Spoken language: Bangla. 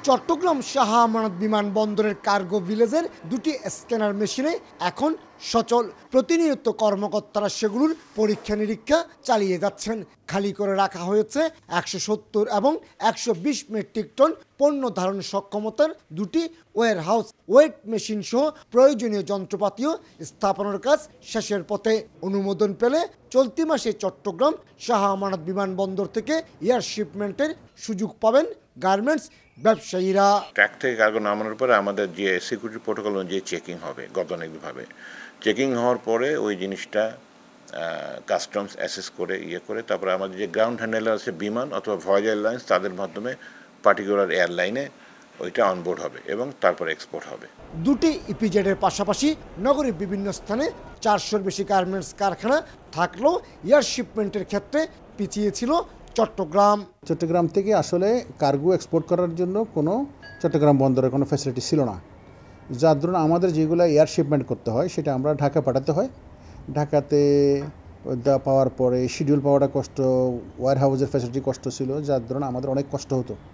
চট্টগ্রাম শাহ আমানত বিমানবন্দরের কার্গো ভিলেজের দুটি স্ক্যানার মেশিনে এখন সচল। প্রতিনিয়ত কর্মকর্তারা সেগুলোর পরীক্ষা নিরীক্ষা চালিয়ে যাচ্ছেন। খালি করে রাখা হয়েছে 170 এবং 120 মেট্রিক টন পণ্য ধারণ সক্ষমতার দুটি ওয়্যার হাউস। ওয়েট মেশিন সহ প্রয়োজনীয় যন্ত্রপাতিও স্থাপনের কাজ শেষের পথে। অনুমোদন পেলে চলতি মাসে চট্টগ্রাম শাহ আমানত বিমানবন্দর থেকে এয়ার শিপমেন্টের সুযোগ পাবেন গার্মেন্টস ব্যবসায়ীরা। ট্র্যাক থেকে কার্গো নামানোর পরে আমাদের যে সিকিউরিটি প্রোটোকল অনুযায়ী চেকিং হবে গতানুগতিকভাবে। চেকিং হওয়ার পরে ওই জিনিসটা কাস্টমস অ্যাসেস করে করে তারপরে আমাদের যে গ্রাউন্ড হ্যান্ডেলার আছে বিমান অথবা ভয়েজ এয়ারলাইন্স তাদের মাধ্যমে পার্টিকুলার এয়ারলাইনে ওইটা অনবোর্ড হবে এবং তারপরে এক্সপোর্ট হবে। দুটি ইপিজেডের পাশাপাশি নগরীর বিভিন্ন স্থানে 400-র বেশি গার্মেন্টস কারখানা থাকলেও এয়ার শিপমেন্টের ক্ষেত্রে পিছিয়ে ছিল চট্টগ্রাম থেকে আসলে কার্গো এক্সপোর্ট করার জন্য কোনো চট্টগ্রাম বন্দরের কোনো ফ্যাসিলিটি ছিল না, যার ধরুন আমাদের যেগুলো এয়ার শিপমেন্ট করতে হয় সেটা আমরা ঢাকা পাঠাতে হয়। ঢাকাতে পাওয়ার পরে শিডিউল পাওয়াটা কষ্ট, ওয়্যার হাউসের ফ্যাসিলিটি কষ্ট ছিল, যার ধরুন আমাদের অনেক কষ্ট হতো।